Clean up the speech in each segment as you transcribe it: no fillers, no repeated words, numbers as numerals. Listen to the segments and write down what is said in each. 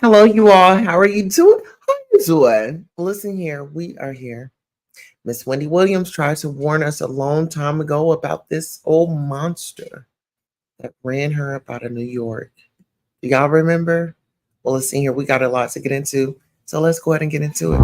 Hello, you all. How are you doing? How are you doing? Listen here, we are here. Miss Wendy Williams tried to warn us a long time ago about this old monster that ran her up out of New York. Do y'all remember? Well, listen here, we got a lot to get into. So let's go ahead and get into it.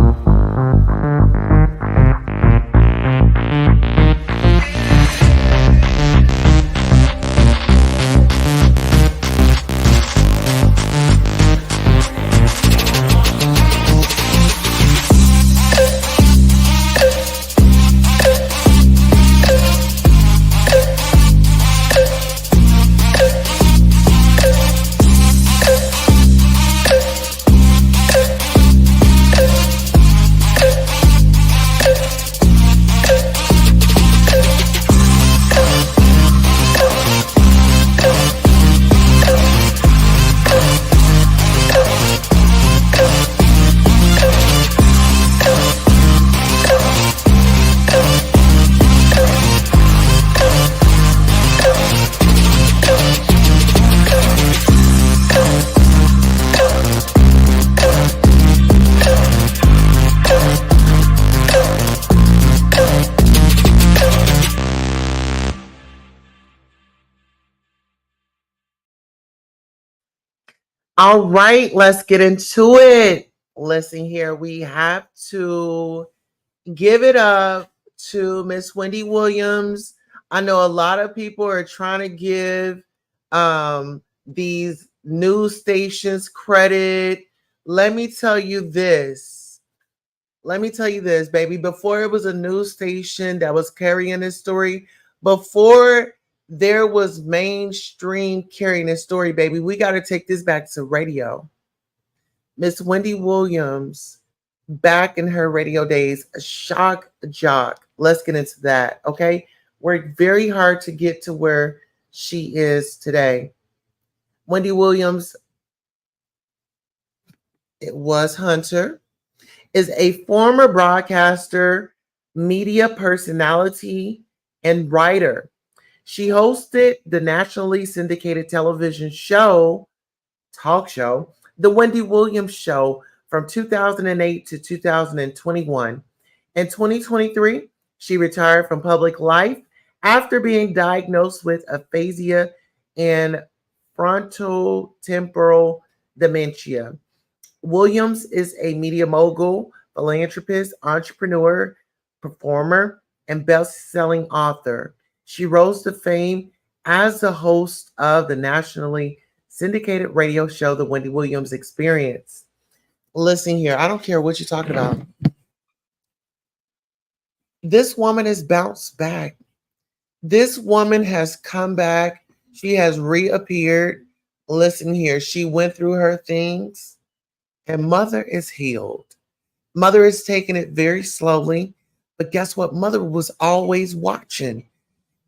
All right, let's get into it. Listen here, we have to give it up to Miss Wendy Williams. I know a lot of people are trying to give these news stations credit. Let me tell you this. Let me tell you this, baby. Before it was a news station that was carrying this story, before there was mainstream carrying this story, baby, we got to take this back to radio. Miss Wendy Williams, back in her radio days, a shock jock. Let's get into that, okay? Worked very hard to get to where she is today. Wendy Williams, it was Hunter, is a former broadcaster, media personality, and writer. She hosted the nationally syndicated television talk show, The Wendy Williams Show from 2008 to 2021. In 2023, she retired from public life after being diagnosed with aphasia and frontotemporal dementia. Williams is a media mogul, philanthropist, entrepreneur, performer, and best-selling author. She rose to fame as the host of the nationally syndicated radio show, The Wendy Williams Experience. Listen here, I don't care what you're talking about. This woman has bounced back. This woman has come back. She has reappeared. Listen here, she went through her things, and Mother is healed. Mother is taking it very slowly, but guess what? Mother was always watching.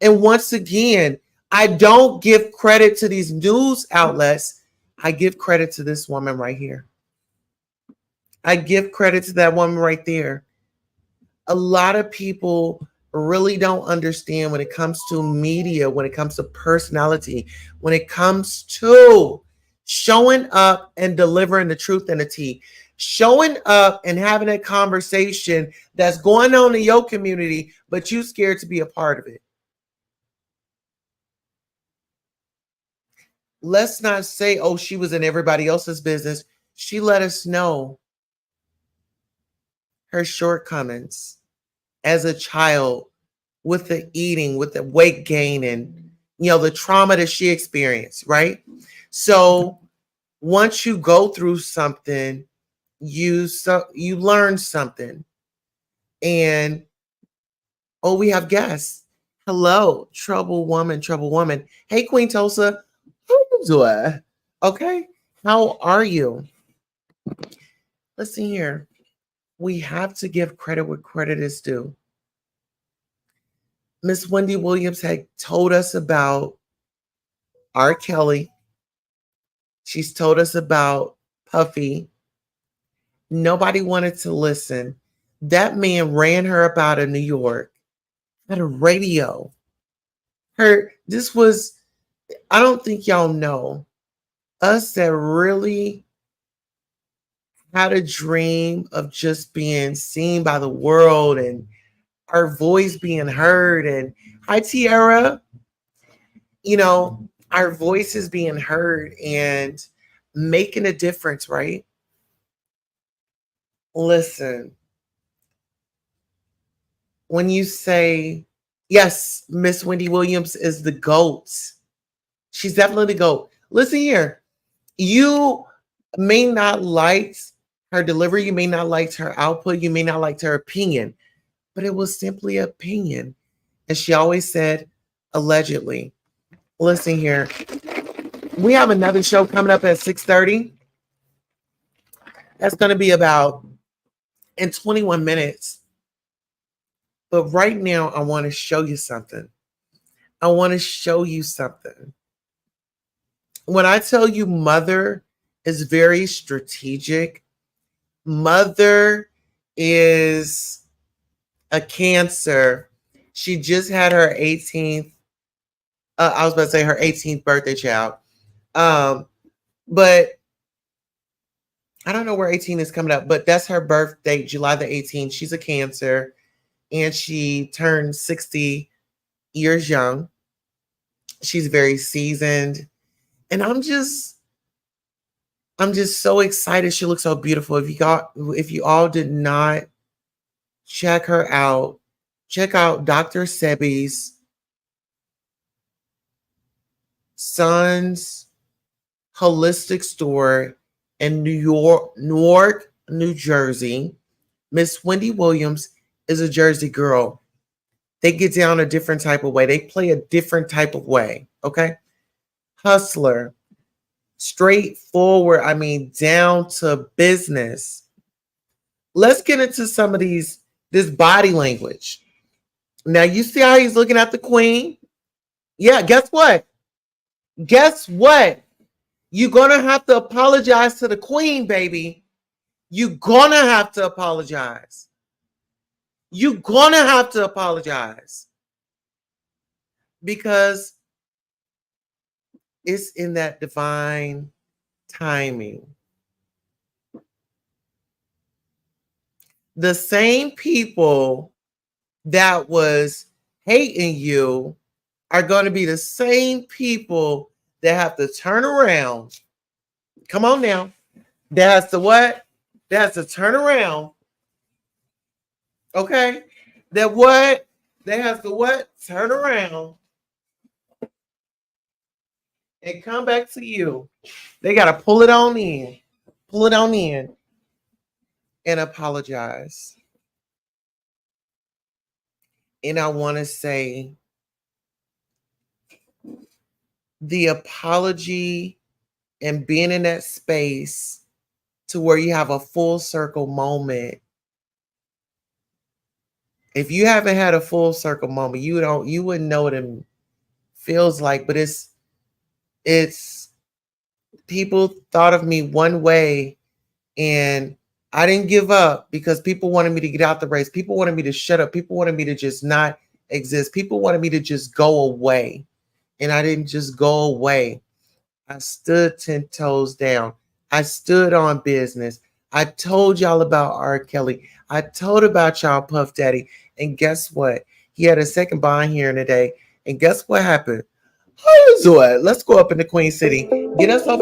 And once again, I don't give credit to these news outlets. I give credit to this woman right here. I give credit to that woman right there. A lot of people really don't understand when it comes to media, when it comes to personality, when it comes to showing up and delivering the truth and the tea, showing up and having a conversation that's going on in your community, but you scared to be a part of it. Let's not say, oh, she was in everybody else's business. She let us know her shortcomings as a child with the eating, with the weight gain, and the trauma that she experienced, right? So once you go through something, you learn something. And we have guests. Hello, trouble woman, trouble woman. Hey, Queen Tulsa, how you doing? Okay, how are you? Listen here. We have to give credit where credit is due. Miss Wendy Williams had told us about R. Kelly. She's told us about Puffy. Nobody wanted to listen. That man ran her up out of New York at a radio. This was, I don't think y'all know, us that really had a dream of just being seen by the world and our voice being heard. And hi, Tiara. You know, our voices being heard and making a difference, right? Listen, when you say, yes, Miss Wendy Williams is the GOAT, she's definitely the GOAT. Listen here, you may not like her delivery, you may not like her output, you may not like her opinion, but it was simply opinion. And she always said, allegedly. Listen here, we have another show coming up at 6:30. That's going to be about in 21 minutes. But right now, I want to show you something. I want to show you something. When I tell you Mother is very strategic, Mother is a Cancer. She just had her 18th, I was about to say her 18th birthday child. But I don't know where 18 is coming up, but that's her birth date, July the 18th. She's a Cancer and she turned 60 years young. She's very seasoned. And I'm just so excited. She looks so beautiful. If you all did not check her out, check out Dr. Sebi's son's holistic store in Newark, New Jersey. Miss Wendy Williams is a Jersey girl. They get down a different type of way. They play a different type of way. Okay. Hustler, straightforward. I mean, down to business. Let's get into some of this body language. Now, you see how he's looking at the queen? Yeah, guess what? Guess what? You're going to have to apologize to the queen, baby. You're going to have to apologize. You're going to have to apologize. Because it's in that divine timing. The same people that was hating you are going to be the same people that have to turn around. Come on now. That has to what? That has to turn around. Okay? That what? They have to what? Turn around and come back to you. They got to pull it on in. Pull it on in and apologize. And I want to say the apology and being in that space to where you have a full circle moment. If you haven't had a full circle moment, you wouldn't know what it feels like. But it's people thought of me one way and I didn't give up because people wanted me to get out the race. People wanted me to shut up. People wanted me to just not exist. People wanted me to just go away. And I didn't just go away. I stood 10 toes down. I stood on business. I told y'all about R. Kelly. I told about y'all Puff Daddy. And guess what? He had a second bond hearing today. And guess what happened? How you doing? Let's go up in the Queen City. Get us off.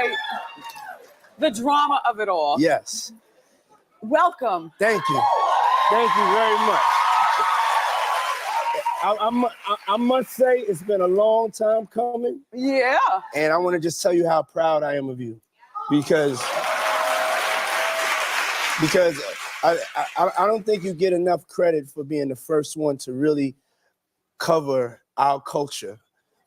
Okay. The drama of it all. Yes. Welcome. Thank you. Thank you very much. I must say it's been a long time coming. Yeah. And I want to just tell you how proud I am of you, because I don't think you get enough credit for being the first one to really cover our culture,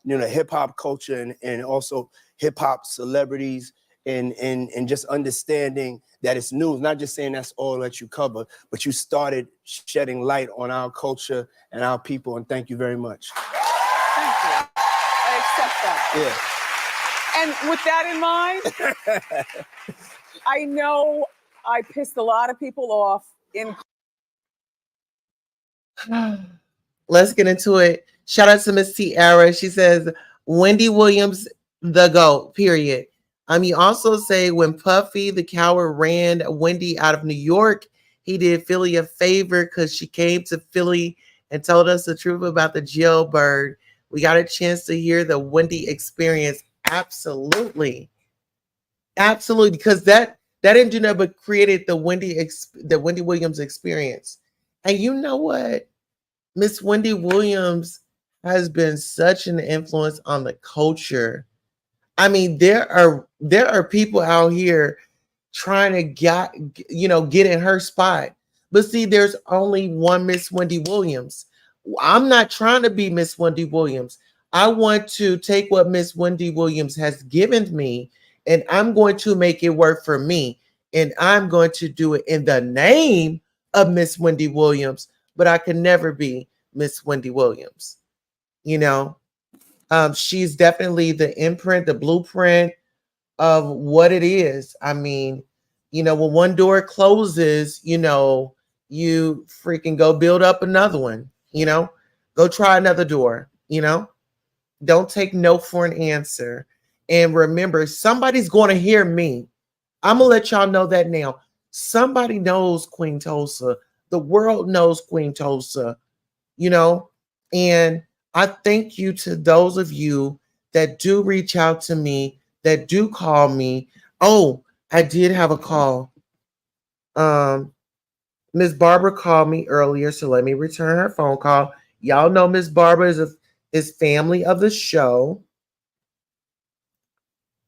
hip hop culture, and also hip hop celebrities, and just understanding that it's news. Not just saying that's all that you cover, but you started shedding light on our culture and our people. And thank you very much. Thank you. I accept that. Yeah. And with that in mind, I know I pissed a lot of people off in. Let's get into it. Shout out to Miss Tiara. She says, Wendy Williams, the GOAT, period. You also say when Puffy the Coward ran Wendy out of New York, he did Philly a favor because she came to Philly and told us the truth about the jailbird. We got a chance to hear the Wendy experience. Absolutely. Absolutely. Because that didn't do nothing but created the Wendy Williams experience. And you know what? Miss Wendy Williams has been such an influence on the culture. I mean, there are people out here trying to get in her spot. But see, there's only one Miss Wendy Williams. I'm not trying to be Miss Wendy Williams. I want to take what Miss Wendy Williams has given me and I'm going to make it work for me. And I'm going to do it in the name of Miss Wendy Williams, but I can never be Miss Wendy Williams. She's definitely the imprint, the blueprint of what it is. I mean, when one door closes, you freaking go build up another one, go try another door, don't take no for an answer. And remember, somebody's going to hear me. I'm going to let y'all know that now. Somebody knows Queen Tulsa. The world knows Queen Tulsa, and I thank you to those of you that do reach out to me, that do call me. Oh, I did have a call. Miss Barbara called me earlier, so let me return her phone call. Y'all know Miss Barbara is family of the show.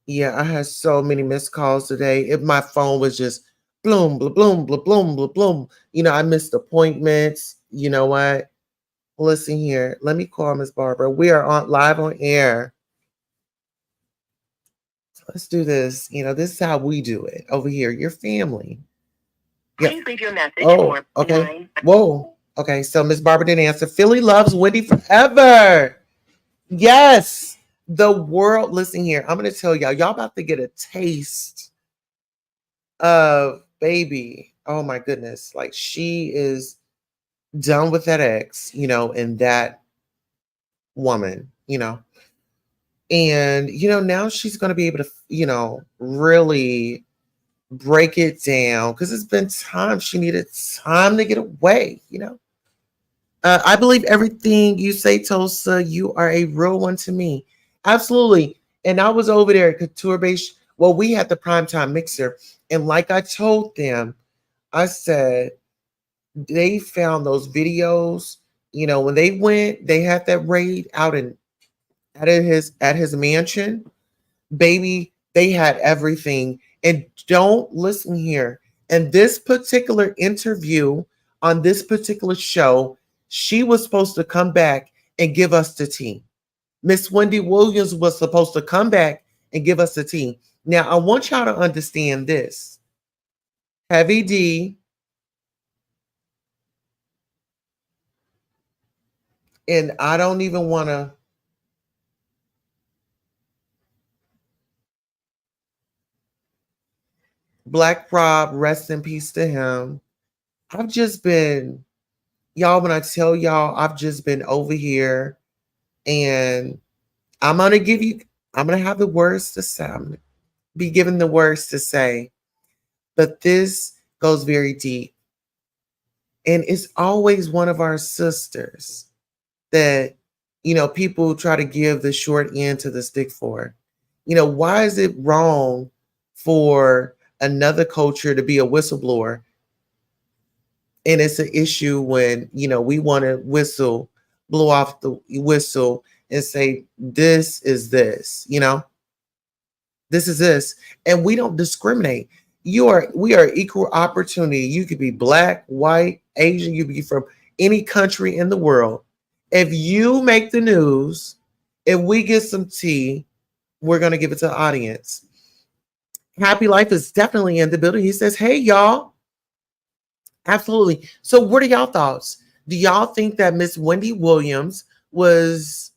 Yeah, I had so many missed calls today. If my phone was just bloom, blah, bloom, blah, bloom, blah, bloom. I missed appointments. You know what? Listen here. Let me call Miss Barbara. We are on live on air. Let's do this. This is how we do it over here. Your family. Yep. Please leave your message. Oh, okay. Whoa. Okay, so Miss Barbara didn't answer. Philly loves Wendy forever. Yes. The world. Listen here. I'm going to tell y'all. Y'all about to get a taste of baby. Oh my goodness. Like she is done with that ex, and that woman, and now she's going to be able to really break it down because it's been time. She needed time to get away. I believe everything you say, Tulsa. You are a real one to me. Absolutely. And I was over there at Couture Base. Well, we had the primetime mixer, and like I told them, I said they found those videos. When they went, they had that raid out at his mansion. Baby, they had everything. And don't listen here. In this particular interview on this particular show, she was supposed to come back and give us the tea. Miss Wendy Williams was supposed to come back and give us the tea. Now, I want y'all to understand this. Heavy D and I don't even want to Black Rob, rest in peace to him. I've just been, y'all, when I tell y'all, I've just been over here and I'm going to give you, I'm going to have the words to say. I'm going to be given the words to say. But this goes very deep. And it's always one of our sisters that, people try to give the short end to the stick for. Why is it wrong for another culture to be a whistleblower? And it's an issue when, we want to blow off the whistle and say, this is this, this is this. And we don't discriminate. We are equal opportunity. You could be black, white, Asian, you could be from any country in the world. If you make the news, if we get some tea, we're going to give it to the audience. Happy Life is definitely in the building. He says, hey, y'all. Absolutely. So what are y'all thoughts? Do y'all think that Miss Wendy Williams was,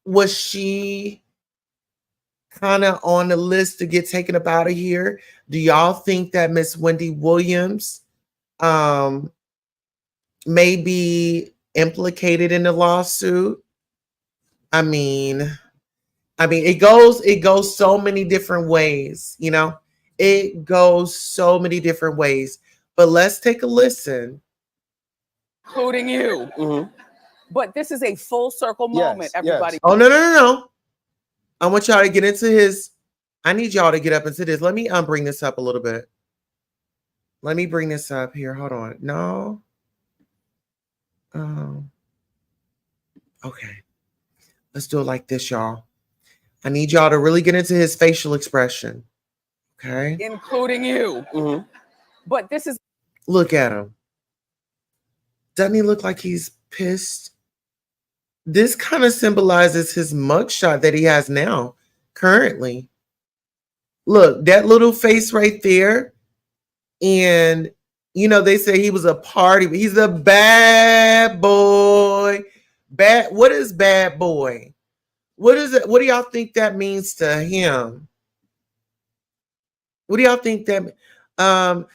was she kind of on the list to get taken up out of here? Do y'all think that Miss Wendy Williams may be implicated in the lawsuit? I mean, it goes so many different ways, It goes so many different ways. But let's take a listen. Including you. Mhm. But this is a full circle moment, everybody. Oh, no. I want y'all to get into his. I need y'all to get up into this. Let me bring this up a little bit. Let me bring this up here. Hold on. No. Okay. Let's do it like this, y'all. I need y'all to really get into his facial expression. Okay. Including you. Mhm. But this is. Look at him. Doesn't he look like he's pissed? This kind of symbolizes his mugshot that he has now, currently. Look, that little face right there. And, they say he was a party. He's a bad boy. What is bad boy? What is it? What do y'all think that means to him? What do y'all think that?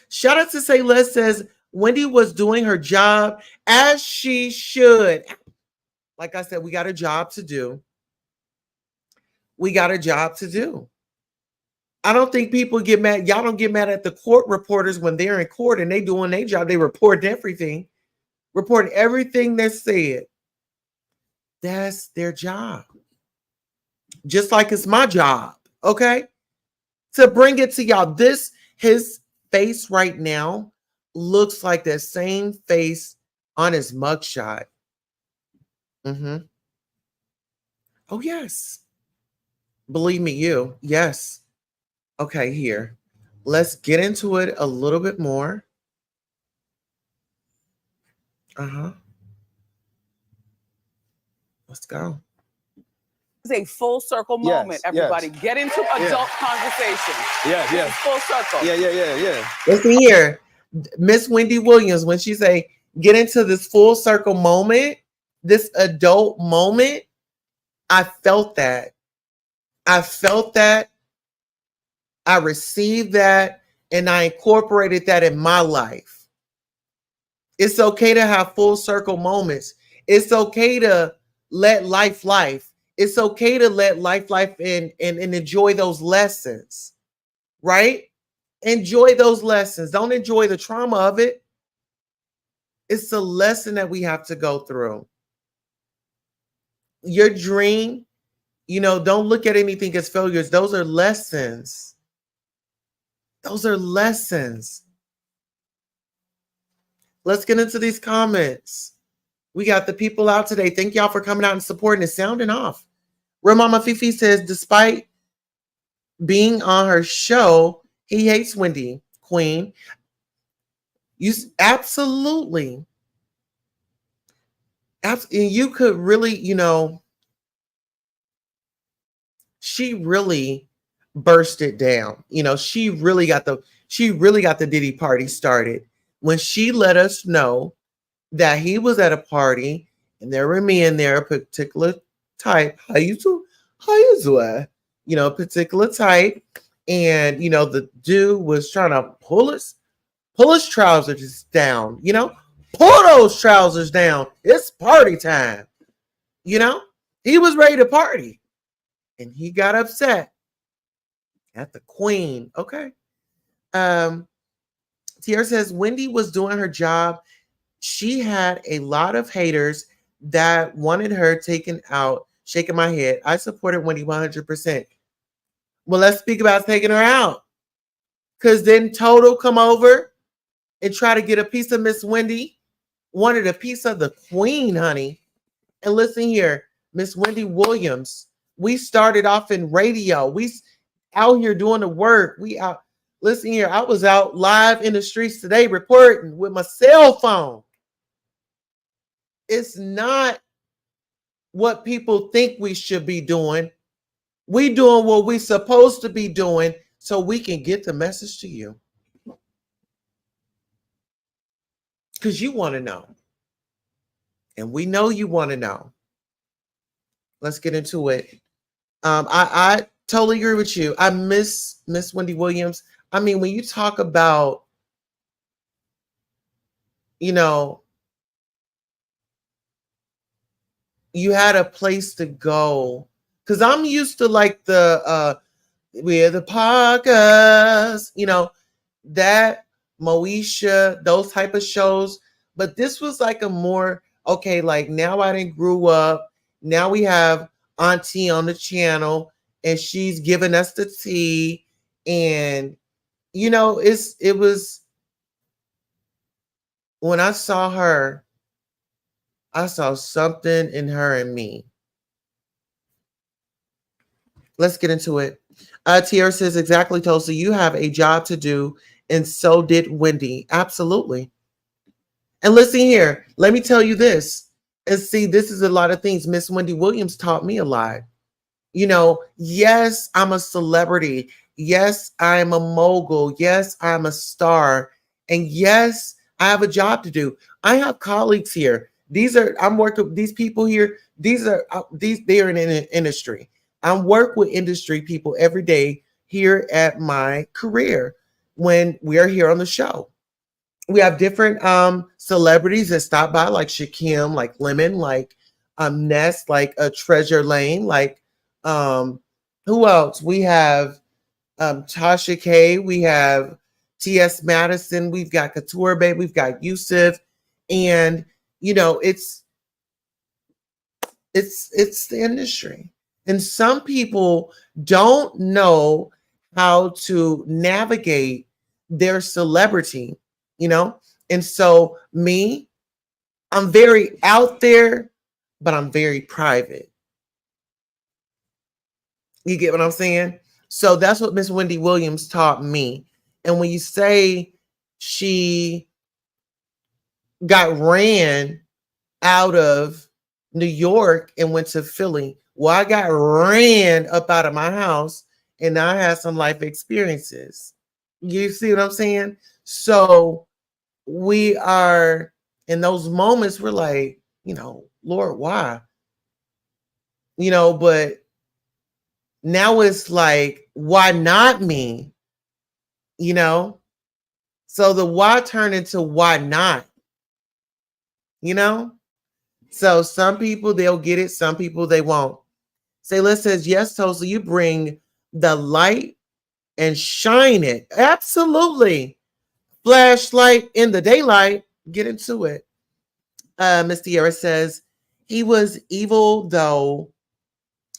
Shout out to Say Less says Wendy was doing her job as she should. Like I said, we got a job to do. We got a job to do. I don't think people get mad. Y'all don't get mad at the court reporters when they're in court and they doing their job. They report everything that's said. That's their job. Just like it's my job, okay? To bring it to y'all. His face right now looks like that same face on his mugshot. Oh, yes. Believe me, yes. Okay, here. Let's get into it a little bit more. Let's go. Is a full circle moment, everybody. Get into adult conversation. Yeah. Full circle. Yeah. Listen here. Miss Wendy Williams, when she say get into this full circle moment, this adult moment, I felt that. I received that, and I incorporated that in my life. It's okay to have full circle moments. It's okay to let life. It's okay to let life and enjoy those lessons, right? Enjoy those lessons. Don't enjoy the trauma of it. It's a lesson that we have to go through. Your dream, don't look at anything as failures. Those are lessons. Let's get into these comments. We got the people out today. Thank y'all for coming out and supporting. It's sounding off. Real Mama Fifi says, despite being on her show, he hates Wendy, Queen. Absolutely. You could really, she really burst it down. She really got the Diddy party started when she let us know that he was at a party and there were men there, a particular type. How you doing? Particular type. And the dude was trying to pull his trousers down, pull those trousers down. It's party time. He was ready to party. And he got upset at the queen. Okay. Tierra says Wendy was doing her job. She had a lot of haters that wanted her taken out, shaking my head. I supported Wendy 100%. Well, let's speak about taking her out. Because then Total come over and try to get a piece of Miss Wendy. Wanted a piece of the queen, honey. And listen here, Miss Wendy Williams. We started off in radio. We out here doing the work. We out. Listen here, I was out live in the streets today reporting with my cell phone. It's not what people think we should be doing. We doing what we supposed to be doing so we can get the message to you. Because you want to know. And we know you want to know. Let's get into it. I totally agree with you. I miss Miss Wendy Williams. I mean, when you talk about, you know, you had a place to go. Because I'm used to like the we're the Parkers, you know, that Moesha, those type of shows. But this was like a more, okay, like now I didn't grew up. Now we have Auntie on the channel and she's giving us the tea. And, you know, it was, when I saw her, I saw something in her and me. Let's get into it. Tierra says, exactly, Tulsa, you have a job to do, and so did Wendy. Absolutely. And listen here, let me tell you this. And see, this is a lot of things. Miss Wendy Williams taught me a lot. You know, yes, I'm a celebrity. Yes, I'm a mogul. Yes, I'm a star. And yes, I have a job to do. I have colleagues here. I'm working with these people here. They are in an industry. I work with industry people every day here at my career when we are here on the show. We have different celebrities that stop by, like Shakim, like Lemon, like Ness, like Treasure Lane, like who else? We have Tasha K, we have T.S. Madison, we've got Couture Babe, we've got Yusuf, and you know, it's the industry. And some people don't know how to navigate their celebrity, you know? And so me, I'm very out there, but I'm very private. You get what I'm saying? So that's what Miss Wendy Williams taught me. And when you say she got ran out of New York and went to Philly, well, I got ran up out of my house and now I had some life experiences. You see what I'm saying? So we are in those moments, we're like, you know, Lord, why? You know, but now it's like, why not me? You know? So the why turned into why not? You know? So some people, they'll get it. Some people, they won't. Sayla says, yes, Tosa, you bring the light and shine it. Absolutely. Flashlight in the daylight. Get into it. Miss Tierra says, he was evil though.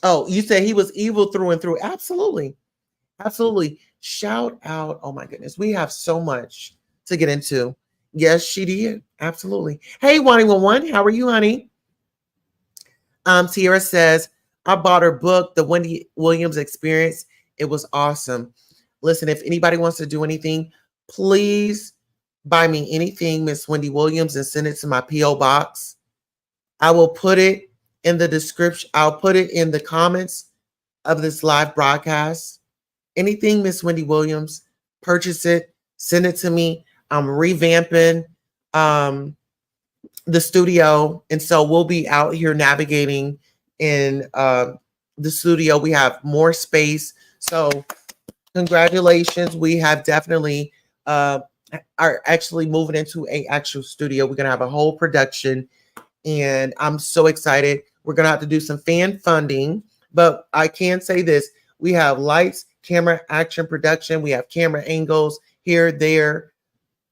Oh, you said he was evil through and through. Absolutely. Absolutely. Shout out. Oh my goodness. We have so much to get into. Yes, she did. Absolutely. Hey, 111, how are you, honey? Tierra says, I bought her book, The Wendy Williams Experience. It was awesome. Listen, if anybody wants to do anything, please buy me anything, Miss Wendy Williams, and send it to my P.O. box. I will put it in the description. I'll put it in the comments of this live broadcast. Anything, Miss Wendy Williams, purchase it, send it to me. I'm revamping the studio, and so we'll be out here navigating in the studio. We have more space, so congratulations. We have definitely are actually moving into a actual studio. We're gonna have a whole production, and I'm so excited. We're gonna have to do some fan funding, but I can say this: we have lights, camera, action, production. We have camera angles here, there.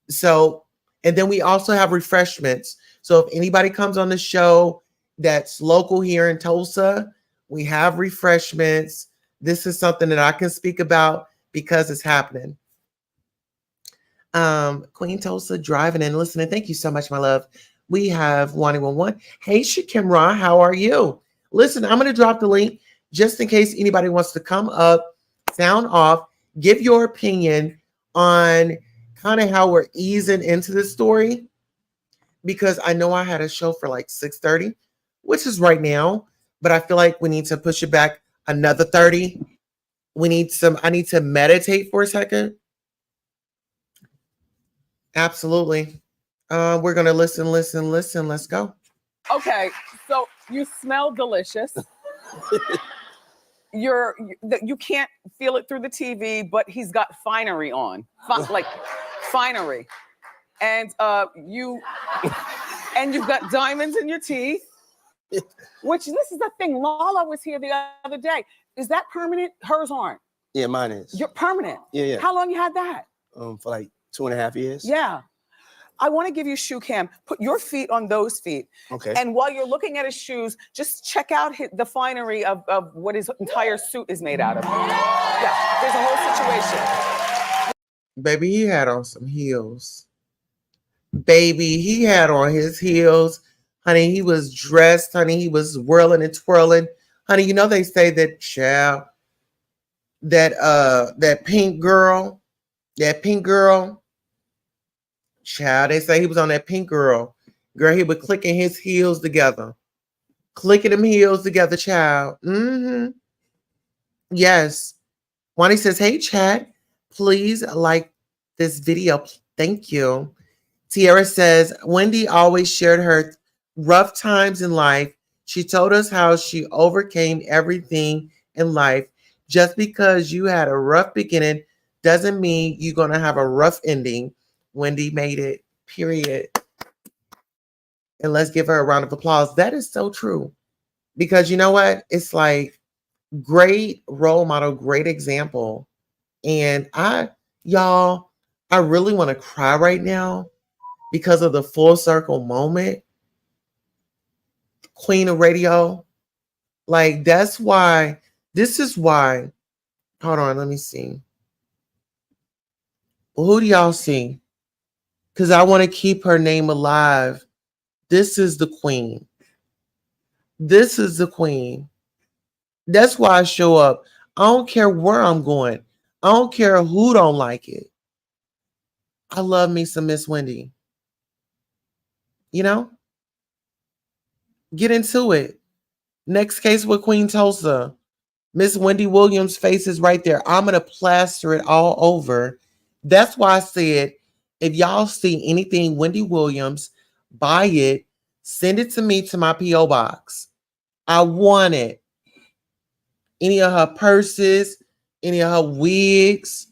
So, and then we also have refreshments. So if anybody comes on the show that's local here in Tulsa. We have refreshments. This is something that I can speak about because it's happening. Queen Tulsa driving and listening. Thank you so much, my love. We have 111. Hey, Shakimra, how are you? Listen, I'm going to drop the link just in case anybody wants to come up, sound off, give your opinion on kind of how we're easing into this story, because I know I had a show for like 6:30, which is right now, but I feel like we need to push it back another 30. I need to meditate for a second. Absolutely. We're gonna listen. Let's go. Okay, so you smell delicious. You can't feel it through the TV, but he's got finery on, like finery, and you've got diamonds in your teeth. Which this is the thing. Lala was here the other day. Is that permanent? Hers aren't. Yeah, mine is. You're permanent. Yeah. How long you had that? For like 2.5 years. Yeah. I want to give you shoe cam. Put your feet on those feet. Okay. And while you're looking at his shoes, just check out the finery of what his entire suit is made out of. Yeah, there's a whole situation. Baby, he had on some heels. Baby, he had on his heels. Honey, he was dressed. Honey, he was whirling and twirling. Honey, you know they say that child, that pink girl, child, they say he was on that pink girl. Girl, he was clicking his heels together. Clicking them heels together, child. Mm-hmm. Yes. Wani says, hey, chat, please like this video. Thank you. Tiara says, Wendy always shared her rough times in life. She told us how she overcame everything in life. Just because you had a rough beginning doesn't mean you're going to have a rough ending. Wendy made it, period. And let's give her a round of applause. That is so true. Because you know what? It's like great role model, great example. And y'all, I really want to cry right now because of the full circle moment. Queen of radio. Like, this is why. Hold on, let me see. Who do y'all see? Because I want to keep her name alive. This is the queen. This is the queen. That's why I show up. I don't care where I'm going. I don't care who don't like it. I love me some Miss Wendy. You know? Get into it. Next case with Queen Tulsa. Miss Wendy Williams' face is right there. I'm going to plaster it all over. That's why I said, if y'all see anything Wendy Williams, buy it, send it to me to my P.O. box. I want it. Any of her purses, any of her wigs,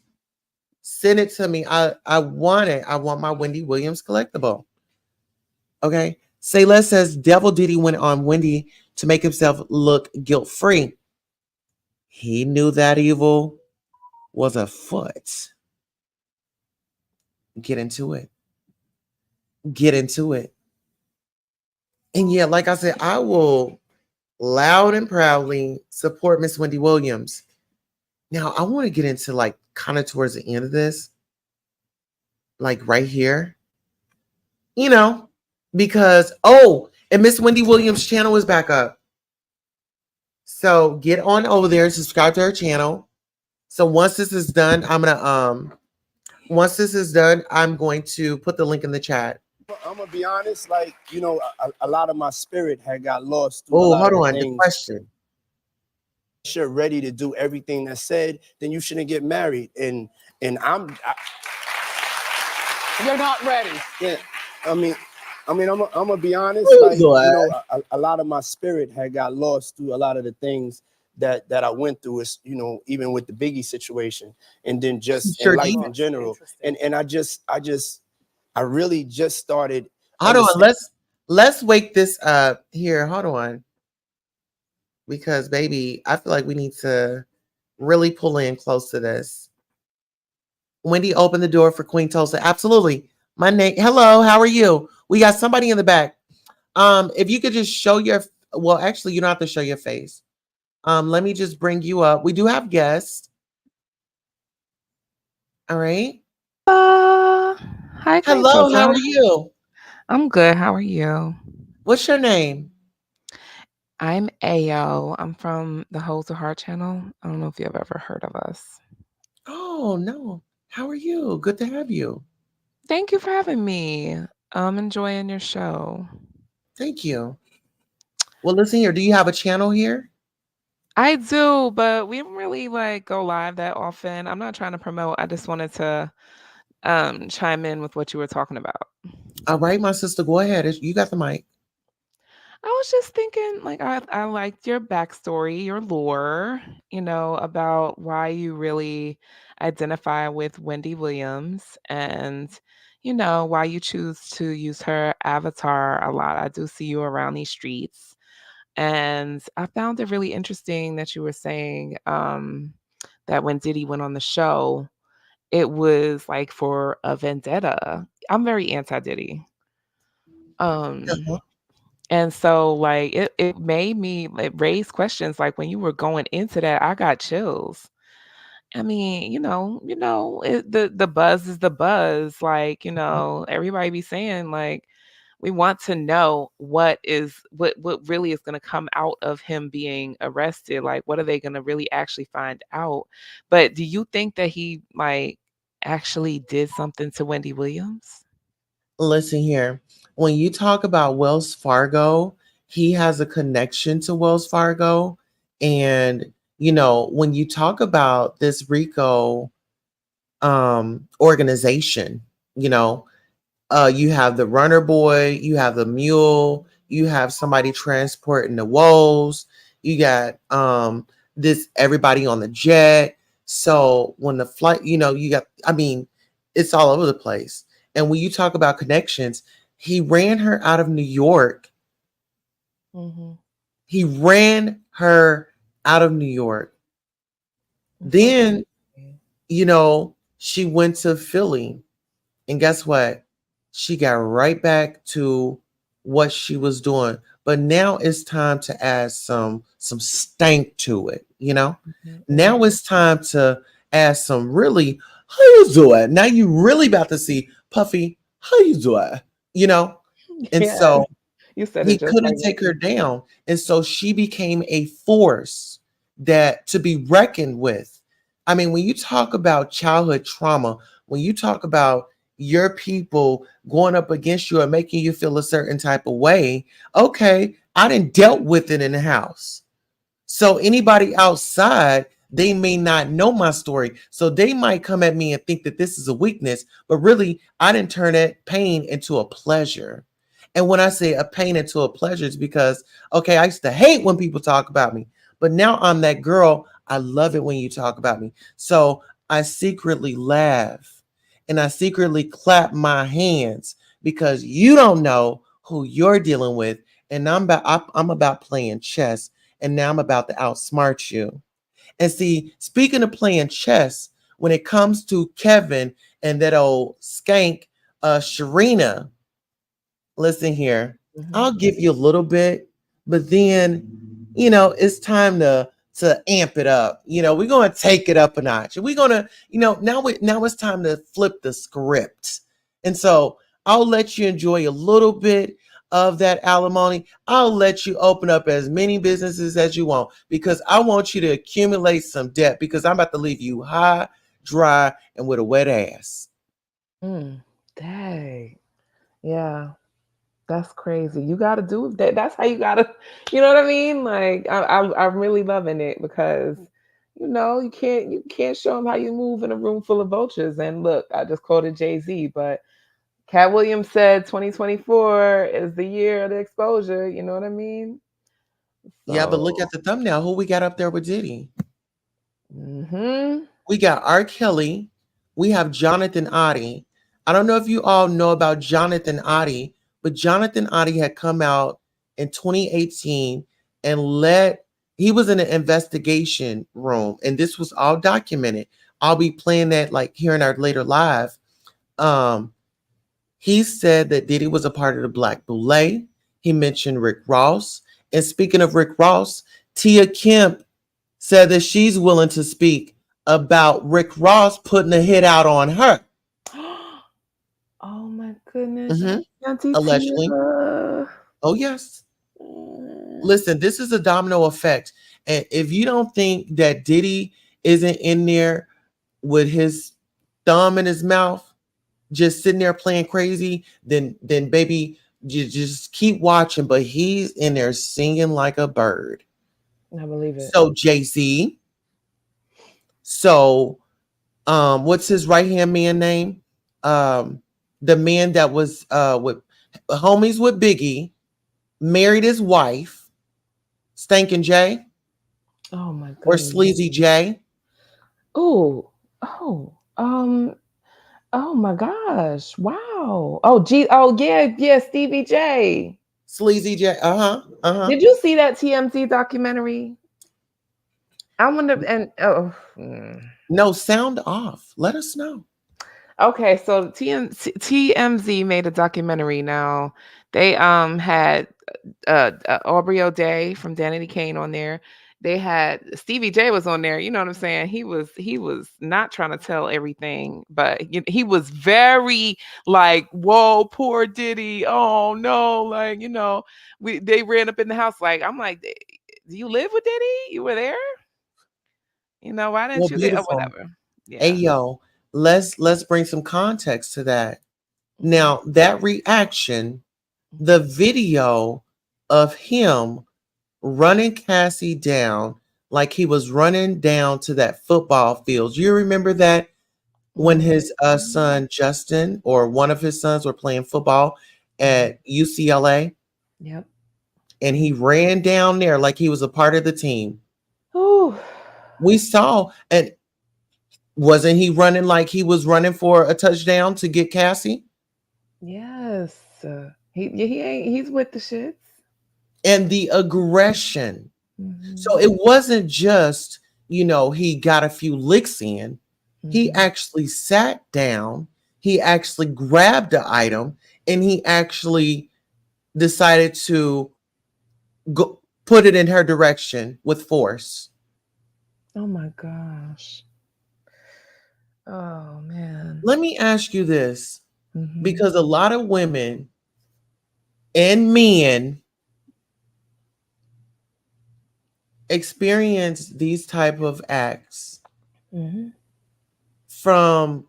send it to me. I want it. I want my Wendy Williams collectible. Okay. Sayla says, Devil Diddy went on Wendy to make himself look guilt-free. He knew that evil was afoot. Get into it. Get into it. And yeah, like I said, I will loud and proudly support Miss Wendy Williams. Now, I want to get into like kind of towards the end of this, like right here, you know, because, and Miss Wendy Williams' channel is back up. So get on over there, subscribe to her channel. So once this is done, I'm going to put the link in the chat. I'm gonna be honest, like, you know, a lot of my spirit had got lost. Oh, hold on, the question. If you're ready to do everything that's said, then you shouldn't get married. And you're not ready. Yeah, I mean, I'm gonna be honest. Like, you know, a lot of my spirit had got lost through a lot of the things that I went through. Is, you know, even with the Biggie situation, and then just in life in general. And I really just started. Hold on, let's wake this up here. Hold on, because baby, I feel like we need to really pull in close to this. Wendy opened the door for Queen Tulsa. Absolutely. My name. Hello, how are you? We got somebody in the back. If you could just show your Well, actually, you don't have to show your face. Let me just bring you up. We do have guests. All right. Hi, Hello, how KIMPORTER. are you? I'm good. How are you? What's your name? I'm Ayo. I'm from the Hold to Heart channel. I don't know if you've ever heard of us. Oh, no. How are you? Good to have you. Thank you for having me. I'm enjoying your show. Thank you. Well, listen here. Do you have a channel here? I do, but we don't really like go live that often. I'm not trying to promote. I just wanted to chime in with what you were talking about. All right, my sister, go ahead. You got the mic. I was just thinking, like, I liked your backstory, your lore, about why you really identify with Wendy Williams and, why you choose to use her avatar a lot. I do see you around these streets. And I found it really interesting that you were saying that when Diddy went on the show, it was like for a vendetta. I'm very anti Diddy. Um, Uh-huh. and so, like, it made me like raise questions. Like when you were going into that, I got chills. I mean, the buzz is the buzz. Like, everybody be saying like we want to know what really is going to come out of him being arrested. Like, what are they going to really actually find out? But do you think that he like actually did something to Wendy Williams? Listen here. When you talk about Wells Fargo, he has a connection to Wells Fargo. And, when you talk about this RICO organization, you know, you have the runner boy, you have the mule, you have somebody transporting the woes, you got this everybody on the jet. So when the flight, you got, I mean, it's all over the place. And when you talk about connections, he ran her out of New York. Mhm. He ran her out of New York. It's so Then, crazy. she went to Philly. And guess what? She got right back to what she was doing. But now it's time to add some stank to it. Mhm, Now mhm. it's time to add some really how you doing? Now you really about to see Puffy, how you doing? You know? And Yes, so you said it he just like couldn't take her Wendy. down. And so she became a force that to be reckoned with. I mean, when you talk about childhood trauma, when you talk about your people going up against you and making you feel a certain type of way, okay, I didn't dealt with it in the house. So anybody outside, they may not know my story. So they might come at me and think that this is a weakness, but really I didn't turn that pain into a pleasure. And when I say a pain into a pleasure, it's because, okay, I used to hate when people talk about me, but now I'm that girl. I love it when you talk about me. So I secretly laugh and I secretly clap my hands because you don't know who you're dealing with. And I'm about playing chess, and now I'm about to outsmart you. And see, speaking of playing chess, when it comes to Kevin and that old skank, Sharina, listen here, Mhm. I'll give you a little bit, but then, it's time to amp it up. We're gonna take it up a notch. We're gonna, now it's time to flip the script. And so I'll let you enjoy a little bit of that alimony. I'll let you open up as many businesses as you want because I want you to accumulate some debt because I'm about to leave you high, dry, and with a wet ass. Mm, dang. Yeah, that's crazy. You gotta do that. That's how you gotta, you know what I mean? Like I'm really loving it because you can't show them how you move in a room full of vultures. And look, I just quoted Jay-Z, but Cat Williams said 2024 is the year of the exposure. You know what I mean? Yeah, but look So, at the thumbnail. Who we got up there with Diddy? hmm We got R. Kelly. We have Jonathan Oddie. I don't know if you all know about Jonathan Oddie, but Jonathan Oddie had come out in 2018 and he was in an investigation room, and this was all documented. I'll be playing that like here in our later live. Um, he said that Diddy was a part of the Black Boule. He mentioned Rick Ross, And speaking of Rick Ross, Tia Kemp said that she's willing to speak about Rick Ross putting a hit out on her. Oh my goodness. Hmm. Auntie Allegedly. Tia. Oh, yes. Mm. Listen, this is a domino effect. And if you don't think that Diddy isn't in there with his thumb in his mouth, just sitting there playing crazy, then baby, you just keep watching. But he's in there singing like a bird. I believe it. So Jay-Z, so what's his right hand man name? Um, the man that was with homies with Biggie, married his wife, Stankin' J Oh my or goodness. Sleazy J. Oh, oh, oh my gosh. Wow. Oh, gee. Oh, yeah, yeah, Stevie J. Sleazy J. Uh-huh. Uh-huh. Did you see that TMZ documentary? I wonder, and No, sound off. Let us know. okay, so TMZ made a documentary. Now they had Aubrey O'Day from Danity Kane on there. They had Stevie J was on there. You know what I'm saying? He was not trying to tell everything, but he was very like, "Whoa, poor Diddy. Oh no!" Like they ran up in the house. Like I'm like, "Do you live with Diddy? You were there? Why Well, didn't you say? Oh, beautiful. whatever." Hey Yeah. yo, let's bring some context to that. Mhm. Now, that reaction, the video of him running Cassie down like he was running down to that football field. You remember that when his Mhm. son Justin or one of his sons were playing football at UCLA Yep. and he ran down there like he was a part of the team. Ooh. We saw, and wasn't he running like he was running for a touchdown to get Cassie? Yes. He ain't he's with the shits. And the aggression. So Mhm. it wasn't just, he got a few licks in. He Mhm. actually sat down, he actually grabbed the item, and he actually decided to go put it in her direction with force. Oh my gosh. Oh man. Let me ask you this, Mhm. because a lot of women and men experience these type of acts Mhm. from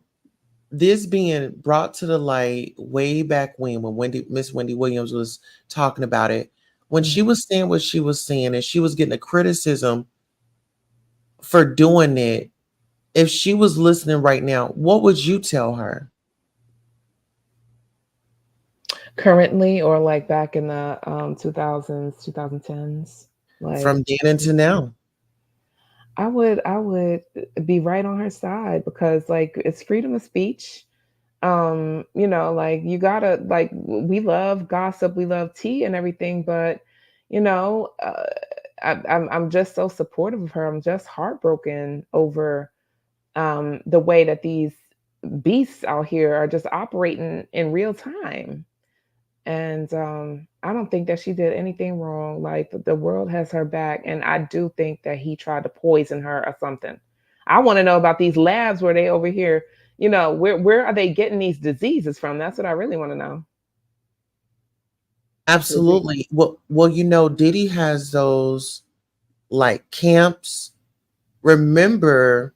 this being brought to the light way back when Miss Wendy Williams was talking about it, when Mhm. she was saying what she was saying and she was getting a criticism for doing it. If she was listening right now, what would you tell her? Currently or like back in the 2000s, 2010s, like From then into now. I would be right on her side because like it's freedom of speech. Like you gotta like we love gossip, we love tea and everything, but you know, uh, I'm just so supportive of her. I'm just heartbroken over the way that these beasts out here are just operating in real time. And I don't think that she did anything wrong. Like the world has her back, and I do think that he tried to poison her or something. I want to know about these labs where they over here. Where are they getting these diseases from? That's what I really want to know. Disease. Absolutely. Well, Diddy has those like camps. Remember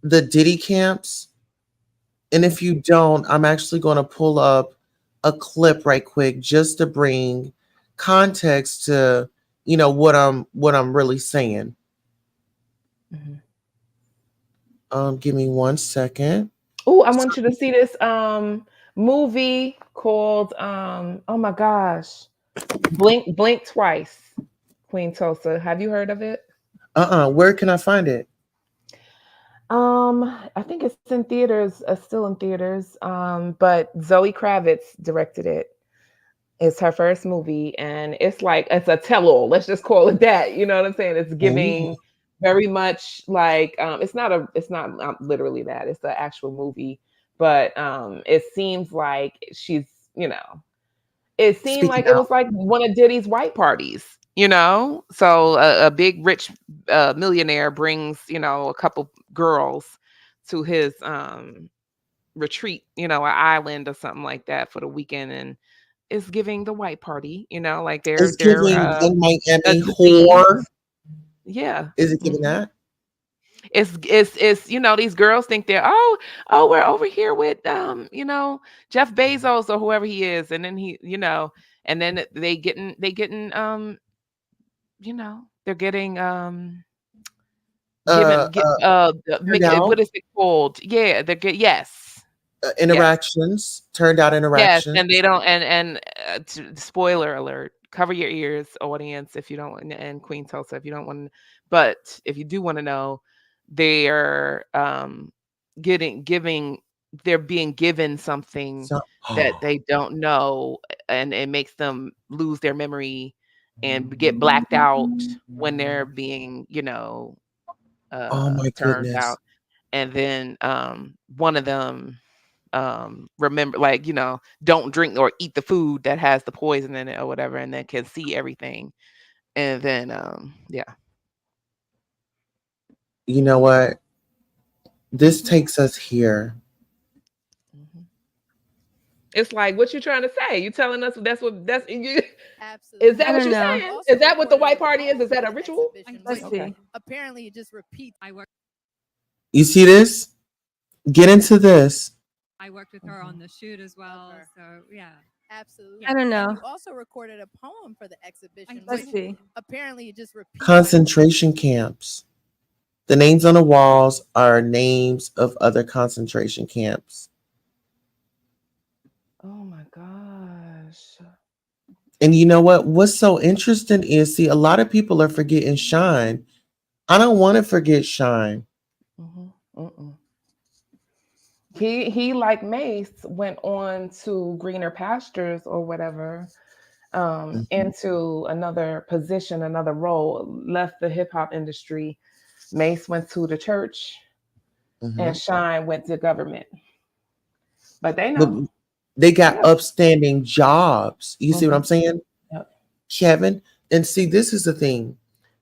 the Diddy camps? And if you don't, I'm actually going to pull up a clip right quick just to bring context to what I'm really saying. Mhm. Give me 1 second. Oh, I want you to see this movie called oh my gosh, Blink Twice. Queen Tulsa. Have you heard of it? Where can I find it? I think it's in theaters, still in theaters. But Zoe Kravitz directed it. It's her first movie, and it's like it's a tell-all. Let's just call it that. You know what I'm saying? It's Ooh, giving very much like it's not literally that. It's the actual movie, but it seems like she's you know it seemed speaking like it out. was like one of Diddy's white parties. So a big rich millionaire brings, a couple girls to his retreat, an island or something like that for the weekend, and it's giving the white party, like It's they're giving Young a Miami disease. whore. Yeah. Is it giving Mhm. that? It's these girls think they're, oh, we're over here with Jeff Bezos or whoever he is, and then and then they're getting Uh, uh, turned out what is it called? Yeah, they're get yes. Yes. interactions, turned out Yes, interactions. and they don't, spoiler alert, cover your ears, audience, if you don't, and Queen Tulsa, if you don't want, but if you do want to know, they're getting giving they're being given something So, that they don't know, and it makes them lose their memory and get blacked out when they're being, oh my turned goodness. out. And then one of them remember, like, don't drink or eat the food that has the poison in it or whatever, and then can see everything. And then yeah. You know what? This Mhm, takes us here. mhm. It's like, what you trying to say? You telling us that's you? Is Absolutely. that And I what don't you're you know. saying? also Is that what the recorded white a party is? Is poem that for a the ritual? exhibition, Let's which Okay. see. apparently it just repeats. You see this? Get into this. I worked with her Mhm. on the shoot as well. Okay. So yeah. Absolutely. I don't And know. you also recorded a poem for the exhibition, Let's which see. apparently it just repeats. Concentration camps. The names on the walls are names of other concentration camps. Oh my gosh. And you know what? What's so interesting is, see, a lot of people are forgetting Shine. I don't want to forget Shine. Mhm. Mm-mm. He like Mace went on to greener pastures or whatever, Mhm, into another position, another role, left the hip hop industry. Mace went to the church, and mhm. Shine went to government. But they But know. they got Yeah. upstanding jobs. You see what Hmm. I'm saying? Yep. Kevin. And see, this is the thing.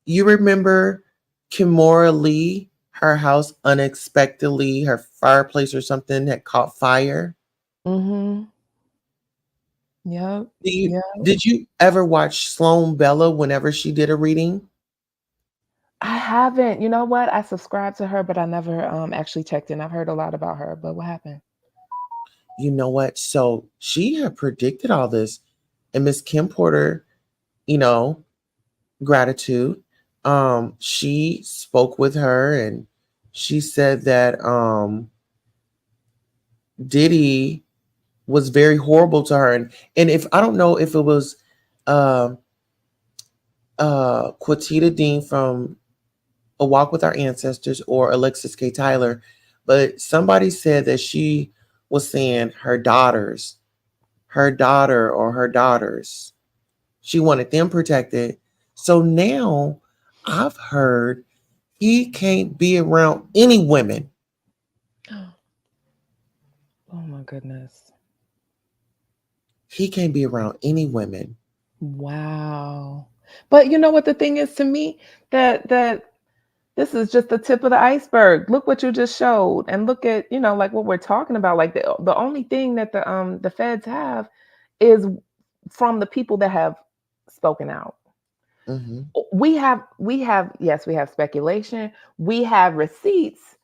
You remember Kimora Lee, her house unexpectedly, her fireplace or something had caught fire. Hmm. Yep. Do you Yep. did you ever watch Sloan Bella whenever she did a reading? I haven't. You know what? I subscribed to her, but I never actually checked in. I've heard a lot about her, but what happened? You know what? So she had predicted all this. And Miss Kim Porter, you know, gratitude. She spoke with her and she said that Diddy was very horrible to her. And if I don't know if it was uh Quatita Dean from A Walk with Our Ancestors or Alexis K. Tyler, but somebody said that she was saying her daughters, her daughter or her daughters. She wanted them protected. So now I've heard he can't be around any women. Oh my goodness. He can't be around any women. Wow. But you know what the thing is to me? That this is just the tip of the iceberg. Look what you just showed, and look at, like what we're talking about. Like the only thing that the feds have is from the people that have spoken out. Hmm. We have yes, we have speculation, we have receipts,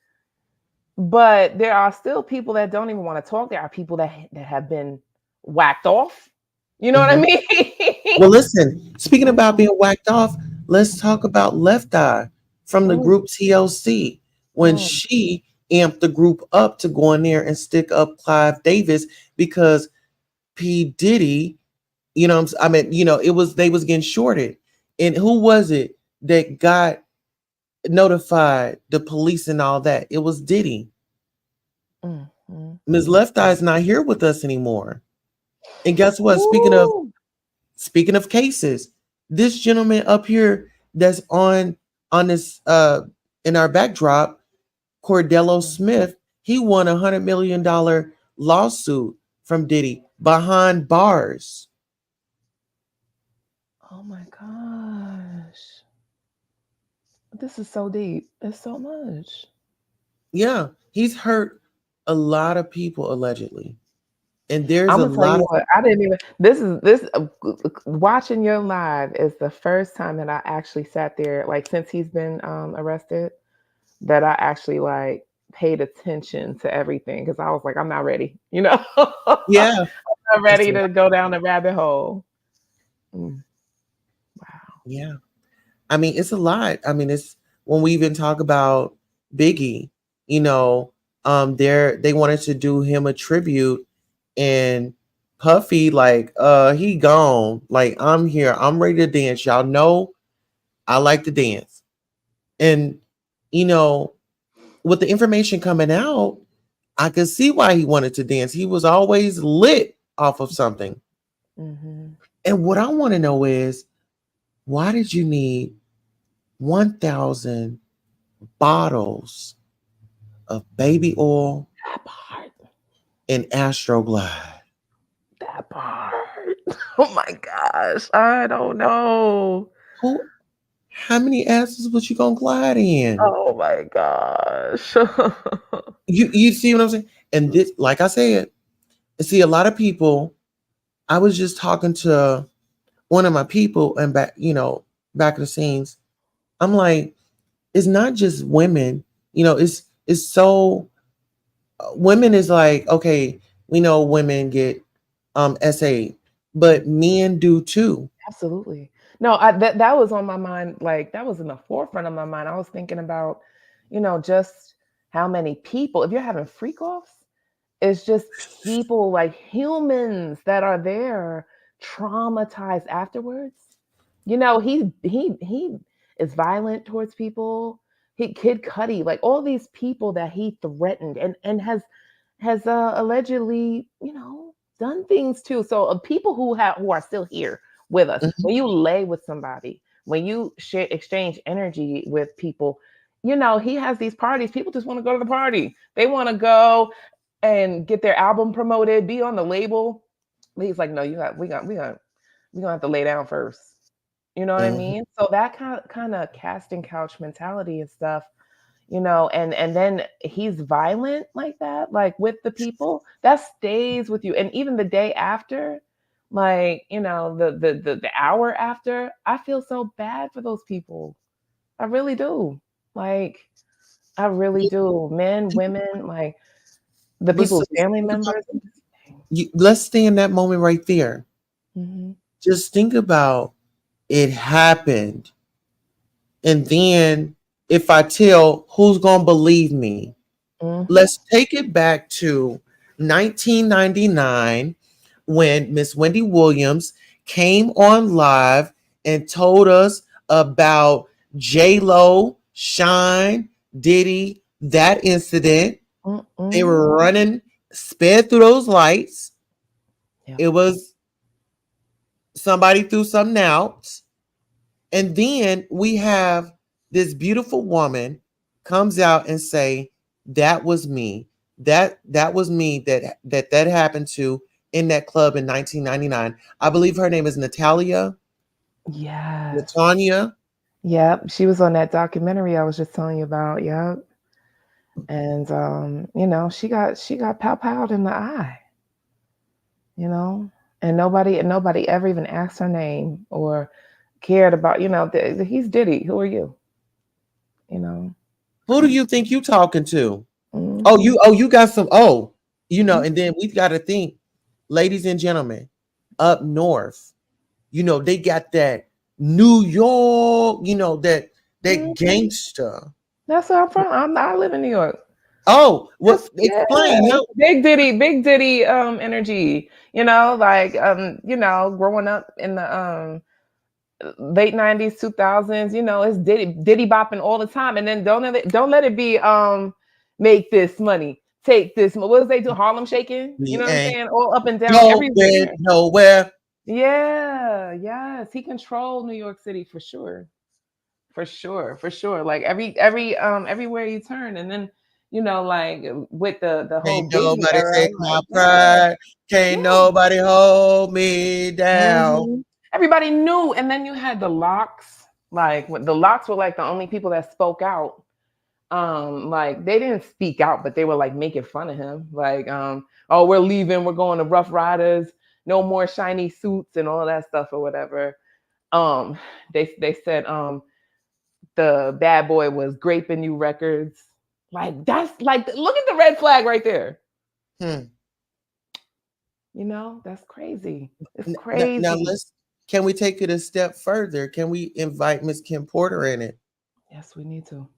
but there are still people that don't even want to talk. There are people that have been whacked off. You know what I Hmm. mean? Well, listen, speaking about Mm, being whacked off, let's talk about Left Eye from the mm, group TLC when mm. she amped the group up to go in there and stick up Clive Davis because P. Diddy, I mean, it was they was getting shorted. And who was it that got notified the police and all that? It was Diddy. Mm, mm, Ms. mm. Left Eye is not here with us anymore. And guess what? Speaking of Ooh. speaking of cases, this gentleman up here that's on this in our backdrop, Cordello Mm. Smith, he won $100 million lawsuit from Diddy behind bars. Oh my This is so deep. It's so much. Yeah, he's hurt a lot of people allegedly, and there's I'm a gonna tell lot you of what. I didn't even. This watching your live is the first time that I actually sat there. Like since he's been arrested, that I actually like paid attention to everything because I was like, I'm not ready. I'm yeah, not it's ready a, to go down the rabbit hole. Mm, wow. yeah. I mean, it's a lot. I mean, it's when we even talk about Biggie, you know, they wanted to do him a tribute, and Puffy like, he gone. Like, I'm here. I'm ready to dance. Y'all know I like to dance. And you know, with the information coming out, I could see why he wanted to dance. He was always lit off of something. Hmm. And what I want to know is, why did you need 1,000 bottles of baby oil That part. and Astroglide? That part. Oh my gosh. I don't know. Who? How many asses was you gonna glide in? Oh my gosh. You see what I'm saying? And this, like I said, see a lot of people. I was just talking to one of my people, and back of the scenes. I'm like, it's not just women. It's so women is like, okay, we know women get SA, but men do too. Absolutely. No, that was on my mind. Like that was in the forefront of my mind. I was thinking about, just how many people, if you're having freak offs, it's just people like humans that are there traumatized afterwards. He is violent towards people. Kid Cudi, like all these people that he threatened and has allegedly, done things too. So people who are still here with us, Mhm. when you lay with somebody, when you share exchange energy with people, he has these parties. People just want to go to the party. They want to go and get their album promoted, be on the label. But he's like, no, we gonna have to lay down first. You know what I Mhm. mean? So that kind of casting couch mentality and stuff, and then he's violent like that, like with the people, that stays with you. And even the day after, like, the hour after, I feel so bad for those people. I really do. Like, I really do. Men, women, like the But so people's family think about, members. let's stay in that moment right there. Hmm. Just think about it happened, and then if I tell, who's gonna believe me? Hmm. Let's take it back to 1999 when Miss Wendy Williams came on live and told us about J Lo, Shine, Diddy, that incident. They Mm-mm. were running, sped through those lights. Yep. It was somebody threw something out. And then we have this beautiful woman comes out and say, that was me. That was me that happened to in that club in 1999. I believe her name is Yes. Latanya. Yep. She was on that documentary I was just telling you about. Yep. And she got pow in the eye, you know, and nobody ever even asked her name or cared about, he's Diddy. Who are you? You know. Who do you think you talking to? Hmm. You got some and then we got to think, ladies and gentlemen, up north, they got that New York, that Hmm. gangster. That's where I'm from. I live in New York. Oh, what That's yeah. explain, huh? Big Diddy energy. Like growing up in the late 90s, 2000s, it's Diddy bopping all the time. And then don't let it be make this money, take this. What does they do? Harlem shaking? You We know what I'm ain't saying? All up and down going everywhere. nowhere. Yeah, yes. He controlled New York City for sure. For sure, for sure. Like everywhere you turn. And then, like with the whole Can't Biggie nobody era, take my like, yeah, pride. Can't yeah. nobody hold me down. Mhm. Everybody knew, and then you had the locks. Like when the Locks were like the only people that spoke out. Like they didn't speak out, but they were like making fun of him. Like, oh, we're leaving, we're going to Rough Riders, no more shiny suits and all that stuff or whatever. Um, they said the bad boy was graping new records. Like that's like look at the red flag right there. Hmm. You know, that's crazy. It's Now crazy. let's. Can we take it a step further? Can we invite Miss Kim Porter in it? Yes, we need to.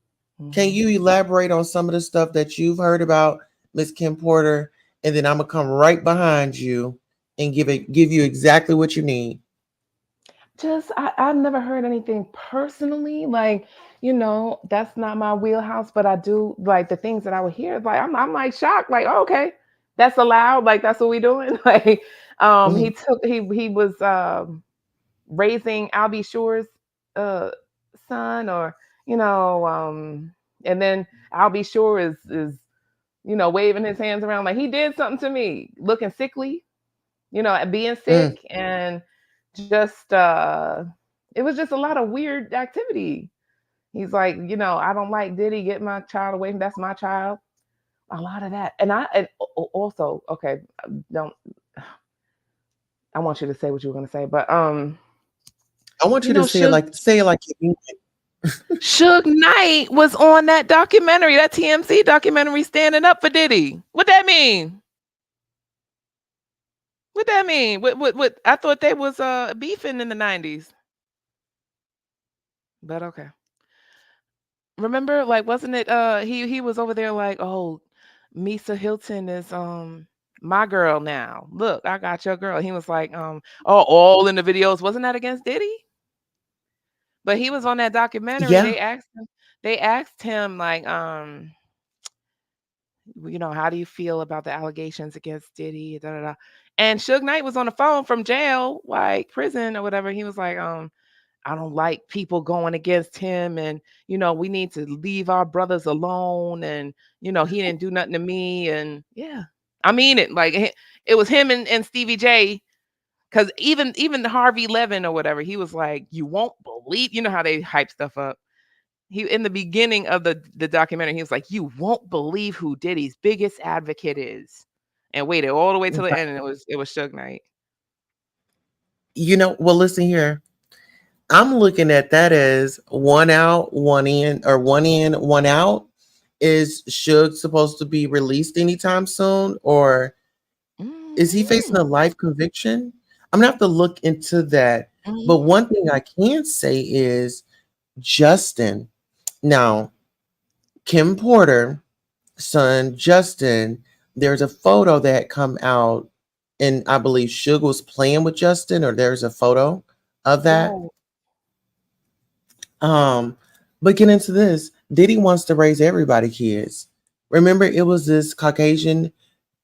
Can Mhm. you elaborate on some of the stuff that you've heard about Miss Kim Porter, and then I'm gonna come right behind you and give you exactly what you need. Just I've never heard anything personally. Like, that's not my wheelhouse, but I do like the things that I would hear. Like I'm like shocked, like, oh, okay, that's allowed, like that's what we doing. Like Mhm. he was raising Albie Shore's uh son or and then Albie Shore is waving his hands around like he did something to me, looking sickly, being Mm. sick and just it was just a lot of weird activity. He's like, I don't like Diddy, get my child away from that's my child. A lot of that. Also, okay, don't I want you to say what you were gonna say, but I want you to Suge say it like you mean it. Suge Knight was on that documentary, that TMC documentary, standing up for Diddy. What that mean? What that mean? What? I thought they was beefing in the 90s. But okay. Remember, like, wasn't it he was over there like, oh, Misa Hilton is my girl now. Look, I got your girl. He was like, oh, all in the videos. Wasn't that against Diddy? But he was on that documentary. Yeah. They asked him like, how do you feel about the allegations against Diddy? Da, da, da. And Suge Knight was on the phone from jail, like prison or whatever. He was like, I don't like people going against him, and we need to leave our brothers alone, and he didn't do nothing to me, and yeah, I mean it. Like it was him and Stevie J, because even the Harvey Levin or whatever, he was like, you won't believe, how they hype stuff up. He in the beginning of the documentary, he was like, you won't believe who Diddy's biggest advocate is, and waited all the way to the end, and it was Suge Knight. Well, listen here. I'm looking at that as one out, one in, or one in, one out. Is Suge supposed to be released anytime soon, or is he facing Mhm, a life conviction? I'm gonna have to look into that. But mhm. one thing I can say is Justin. Now, Kim Porter, son Justin, there's a photo that come out, and I believe Suge was playing with Justin, or there's a photo of that. Right. Um, but get into this. Diddy wants to raise everybody kids. Remember, it was this Caucasian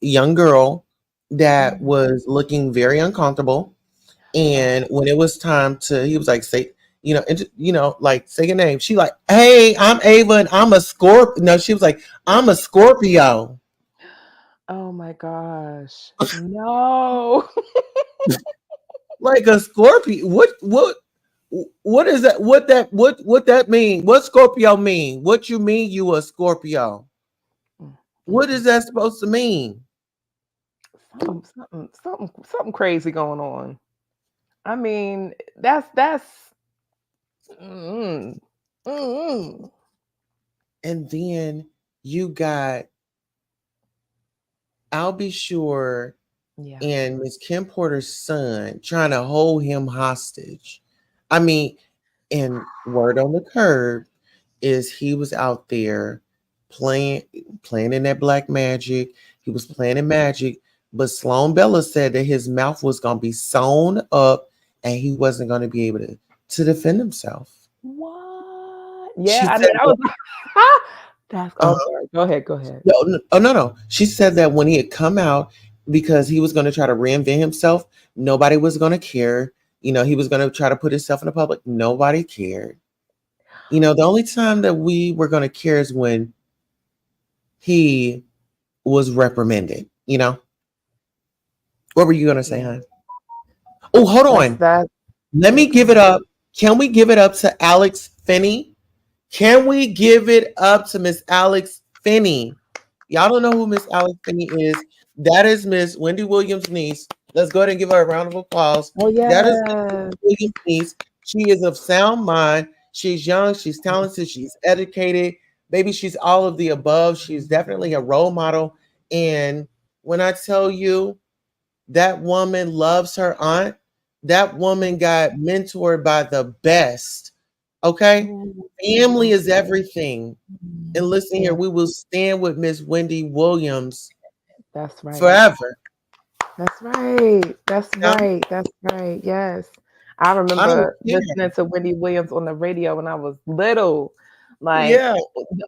young girl that Mhm. was looking very uncomfortable. And when it was time to, he was like, say, like say your name. She like, hey, I'm Ava and I'm a Scorpio. No, she was like, I'm a Scorpio. Oh my gosh. No. Like a Scorpio. What is that? What that mean? What Scorpio mean? What you mean you a Scorpio? Mm, mm, What is mm. that supposed to mean? Something crazy going on. I mean, that's mm, mm. And then you got I'll be sure Yeah. and Miss Kim Porter's son trying to hold him hostage. I mean, and word on the curb is he was out there playing in that black magic. He was playing in magic, but Sloan Bella said that his mouth was gonna be sewn up and he wasn't gonna be able to defend himself. What? She Yeah, I know said that that, was that's oh uh-huh. sorry. Go ahead, go ahead. No, no, oh, no. She said that when he had come out, because he was going to try to reinvent himself, nobody was going to care. He was going to try to put himself in the public. Nobody cared. The only time that we were going to care is when he was reprimanded. What were you going to say, Yeah. hon? Oh, hold That's on. that. Let Yeah, me go give it ahead. up Can we give it up to Alex Finney? Can we give it up to Miss Alex Finney? Y'all don't know who Miss Alex Finney is. That is Miss Wendy Williams' niece. Let's go ahead and give her a round of applause. Oh That is Miss yes. Wendy Williams' niece. She is of sound mind. She's young. She's talented. She's educated. Maybe she's all of the above. She's definitely a role model. And when I tell you that woman loves her aunt, that woman got mentored by the best. Okay? Family is everything. And listen here, Yeah, we will stand with Miss Wendy Williams that's right. forever. That's right. That's Now, right. That's right. Yes. I I don't remember care. listening to Wendy Williams on the radio when I was little. Like, Yeah.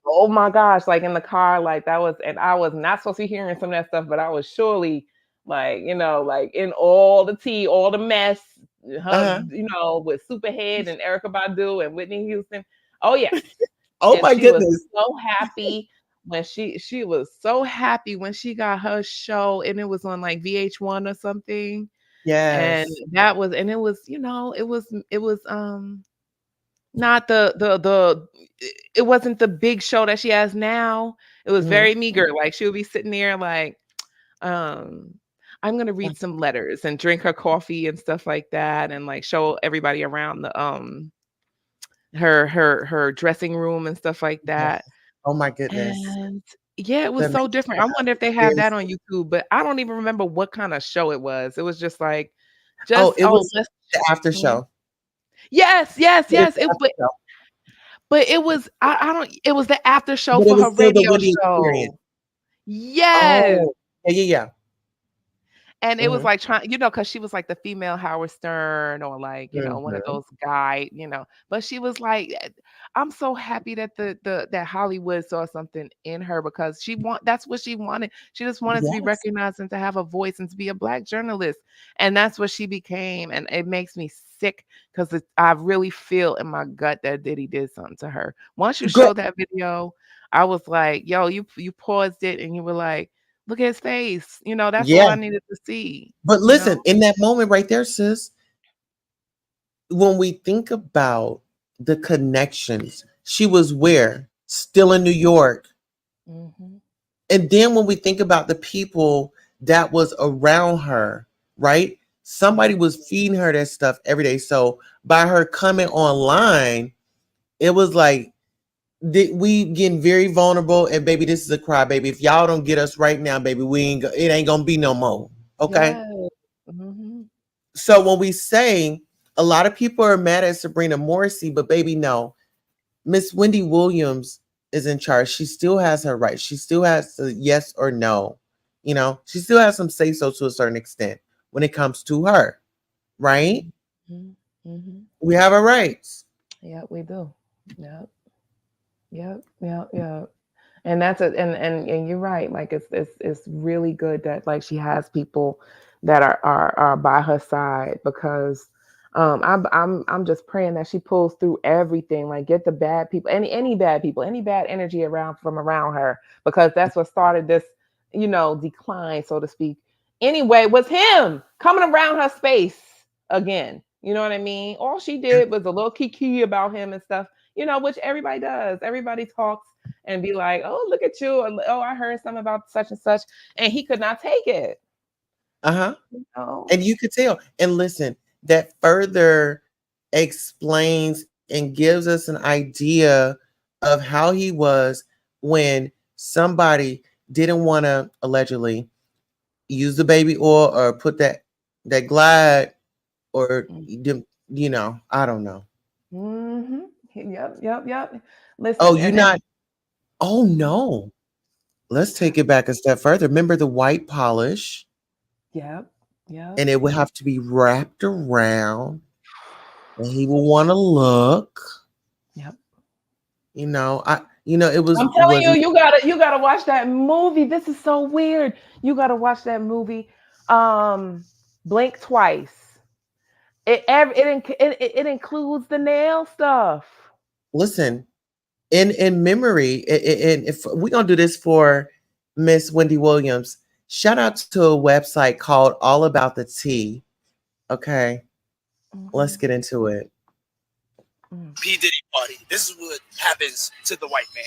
oh my gosh, like in the car, like that was, and I was not supposed to be hearing some of that stuff, but I was surely like, like in all the tea, all the mess, her, Uh-huh. with Superhead and Erica Badu and Whitney Houston. Oh, yes. Oh And my she was goodness. so happy when she was so happy when she got her show and it was on like VH1 or something. And Yes. that was and it was, it was not the it wasn't the big show that she has now. It was Mhm. very meager. Like she would be sitting there like, um, I'm gonna read some letters and drink her coffee and stuff like that and like show everybody around the her dressing room and stuff like Yes. that. Oh my goodness. And yeah, it was The so makeup different. I wonder if they have is that on YouTube, but I don't even remember what kind of show it was. It was just like, oh, it was let's the after mhm. show. Yes, yes, It was yes. the after show. But it was I don't it was the after show But it for was her still the radio Wendy experience. show. Yes. Oh, yeah, yeah, yeah. And it was Mhm. like trying, because she was like the female Howard Stern or like, one of Mhm. those but she was like, I'm so happy that that Hollywood saw something in her because that's what she wanted. She just wanted to be Yes. recognized and to have a voice and to be a black journalist. And that's what she became. And it makes me sick because I really feel in my gut that Diddy did something to her. Once you Girl, showed that video, I was like, yo, you paused it and you were like, look at his face. That's all yeah. I needed to see, But you know? listen, in that moment right there, sis, when we think about the connections, she was where? Still in New York. Mhm. And then when we think about the people that was around her, right? Somebody was feeding her that stuff every day. So by her coming online, it was like we getting very vulnerable. And baby, this is a cry, baby. If y'all don't get us right now, baby, it ain't gonna be no more. Okay. Yes. Mhm. So when we say a lot of people are mad at Sabrina Morrissey, but baby, no, Miss Wendy Williams is in charge. She still has her rights. She still has the yes or no. She still has some say so to a certain extent when it comes to her, right? Mhm. Mhm. We have our rights. Yeah, we do. Yep. Yep. Yep. Yep. And that's a and you're right. Like it's really good that like she has people that are by her side because I'm just praying that she pulls through everything. Like get the bad people, any bad people, any bad energy around her because that's what started this decline, so to speak. Anyway, was him coming around her space again. You know what I mean? All she did was a little kiki about him and stuff. Which everybody does. Everybody talks and be like, "Oh, look at you!" Or, "Oh, I heard something about such and such," and he could not take it. Uh-huh. You know? And you could tell. And listen, that further explains and gives us an idea of how he was when somebody didn't want to allegedly use the baby oil or put that glide or I don't know. Mm-hmm. Yep, yep, yep. Listen, Oh, you not. Oh no. Let's take it back a step further. Remember the white polish, yep, yep, and it would have to be wrapped around, and he would want to look. yep. It was I'm telling you, you gotta watch that movie. This is so weird. You gotta watch that movie. Blink twice. It includes the nail stuff. listen in memory. And if we're gonna do this for Miss Wendy Williams, shout out to a website called All About the Tea. Okay, let's Mhm. get into it. P.Diddy party. This is what happens to the white man.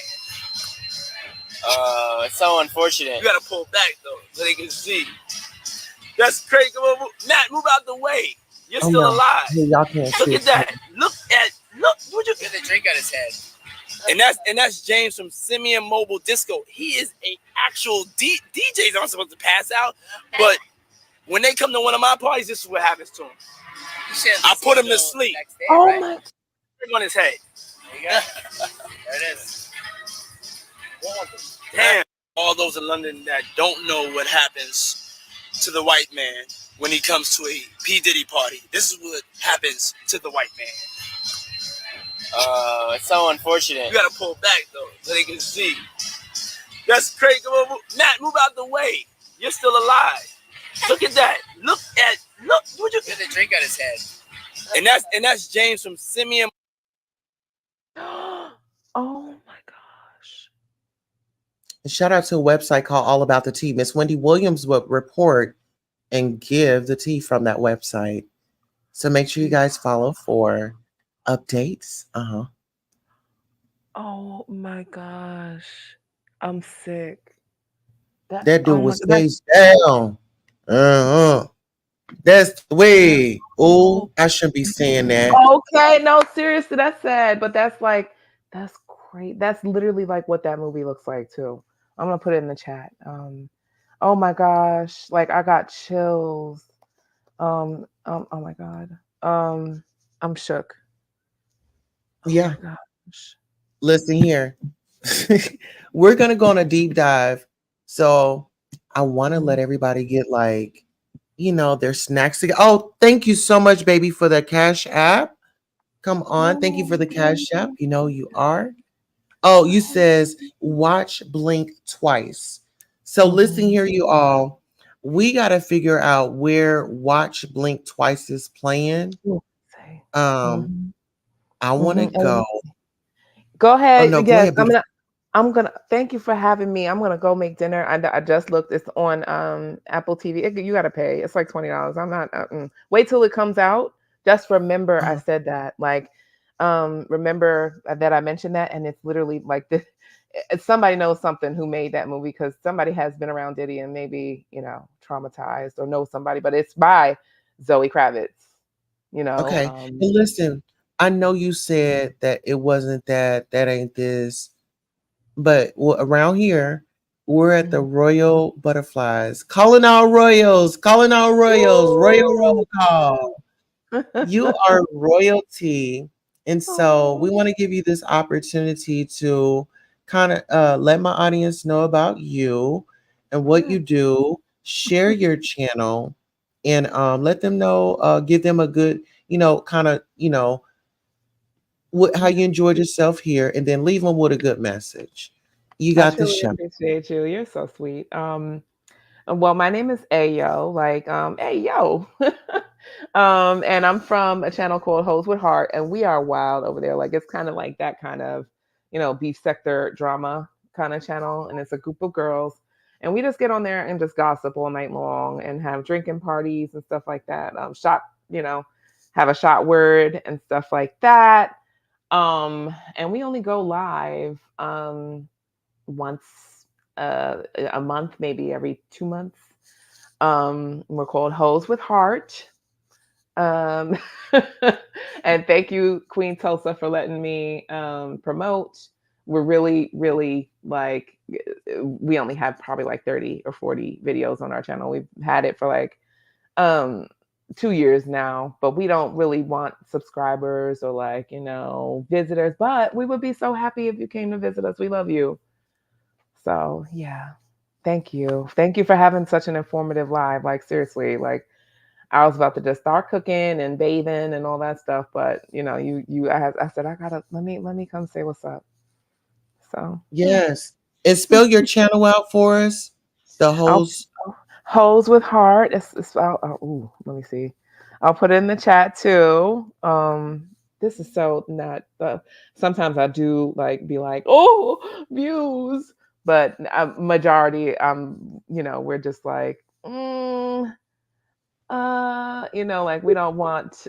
It's so unfortunate. You gotta pull back though, so they can see. That's crazy. Come on, Matt, move out the way. You're Oh still no, alive. y'all can't Look see at it. that. Look. Would you Get the drink out his head. And that's James from Simeon Mobile Disco. He is a actual DJs aren't supposed to pass out, but when they come to one of my parties, this is what happens to him. I put him to sleep. Day, Oh right? my. On his head. There you go. There it is. Damn. All those in London that don't know what happens to the white man when he comes to a P. Diddy party. This is what happens to the white man. It's so unfortunate. You gotta pull back though, so they can see. That's crazy. Come on, Matt, move out the way. You're still alive. Look at that. Look. Would you Get the drink out his head. And that's James from Simeon. Oh my gosh. Shout out to a website called All About the Tea. Miss Wendy Williams will report and give the tea from that website. So make sure you guys follow for updates. Oh my gosh. I'm sick. That dude oh my was God, that- face down. That's the way. Oh, I shouldn't be saying that. Okay, no, seriously, that's sad, but that's great. That's literally like what that movie looks like too. I'm gonna put it in the chat. Oh my gosh, like I got chills. Oh my God. I'm shook. Oh Yeah. my gosh. Listen here. We're gonna go on a deep dive. So I want to let everybody get like, their snacks together. Oh, thank you so much, baby, for the Cash App. Come on. Thank you for the Cash App. You know you are. Oh, you says watch Blink twice. So listen here, you all. We got to figure out where Watch Blink Twice is playing. Say. I want to go. Go ahead. no, go Yes, ahead, beautiful. I'm gonna thank you for having me. I'm gonna go make dinner. I just looked. It's on Apple TV. You gotta pay. It's like $20. I'm not. Wait till it comes out. Just remember I said that. Like, remember that I mentioned that, and it's literally like this. Somebody knows something who made that movie because somebody has been around Diddy and maybe traumatized or knows somebody. But it's by Zoe Kravitz. Okay. And listen, I know you said that it wasn't that ain't this, but around here, we're at the Royal Butterflies. Calling out Royals, Royal roll call. You are royalty. And so we want to give you this opportunity to kind of let my audience know about you and what you do. Share your channel and let them know, give them a good, kind of, how you enjoyed yourself here, and then leave them with a good message. You I got the truly show. appreciate you. You're so sweet. Well, my name is Ayo, like Ayo. And I'm from a channel called Hoes with Heart, and we are wild over there. Like it's kind of like that kind of, beef sector drama kind of channel, and it's a group of girls, and we just get on there and just gossip all night long and have drinking parties and stuff like that. Have a shot word and stuff like that. And we only go live once a month, maybe every 2 months. We're called Hoes with Heart. And thank you, Queen Tulsa, for letting me promote. We're really, really like, we only have probably like 30 or 40 videos on our channel. We've had it for like 2 years now, but we don't really want subscribers or like, visitors, but we would be so happy if you came to visit us. We love you. So yeah, thank you. Thank you for having such an informative live. Like seriously, like I was about to just start cooking and bathing and all that stuff, but I said I gotta let me come say what's up. So Yes. And spell your channel out for us. The host. Hoes with Heart. Let me see. I'll put it in the chat too. This is so not. Sometimes I do like be like, oh, views, but majority, we're just like, like we don't want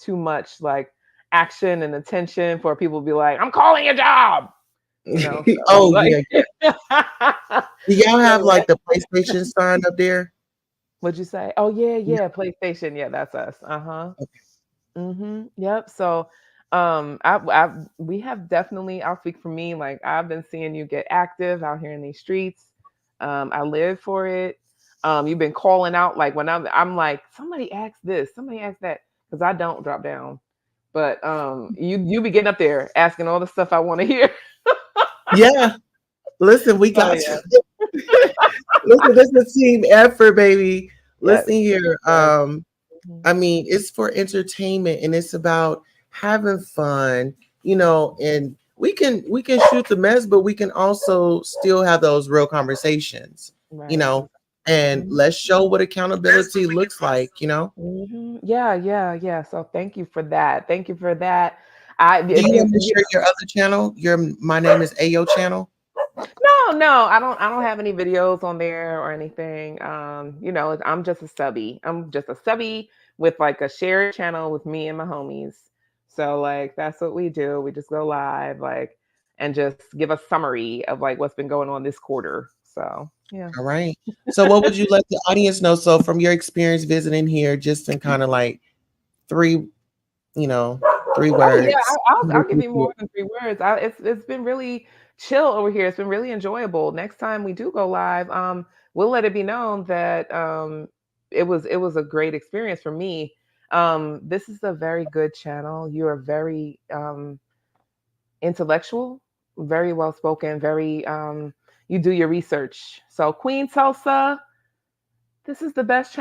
too much like action and attention for people to be like, I'm calling your job. You know, so, Oh like, yeah. Do y'all have so, like the PlayStation sign up there? what'd you say? Oh yeah, PlayStation. Yeah, that's us. Uh-huh. Yep. So, we have definitely. I'll speak for me. Like I've been seeing you get active out here in these streets. I live for it. You've been calling out like when I'm like somebody asked this, somebody asked that, because I don't drop down, but you be getting up there asking all the stuff I want to hear. Yeah. Listen, we Oh got yeah. you. Listen, this is a team effort, baby. Yes. Listen here. Yes. Mhm. I mean, it's for entertainment and it's about having fun, you know, and we can shoot the mess, but we can also still have those real conversations, you Right. know, and Mhm. let's show what accountability looks like, you know. Yeah. So thank you for that. Thank you for that. I Do if you you want me to share your other channel? Your My name is Ayo channel. no, I don't have any videos on there or anything. I'm just a subby. I'm just a subby with like a shared channel with me and my homies. So like that's what we do. We just go live like and just give a summary of like what's been going on this quarter. So yeah. All right. So what would you let the audience know? So from your experience visiting here, just in kind of like three, you know, three Oh yeah, words. I'll give you more than 3 words. It's been really chill over here. It's been really enjoyable. Next time we do go live, we'll let it be known that it was a great experience for me. This is a very good channel. You are very intellectual, very well spoken, very you do your research. So Queen Tulsa, this is the best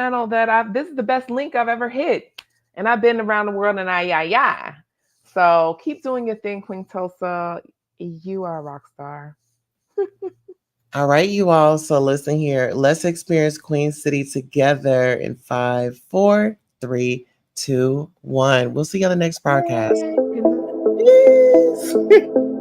link I've ever hit. And I've been around the world and yeah. So keep doing your thing, Queen Tulsa. You are a rock star. All right, you all. So listen here. Let's experience Queen City together in 5, 4, 3, 2, 1. We'll see you on the next podcast. Yay. Good night. Peace.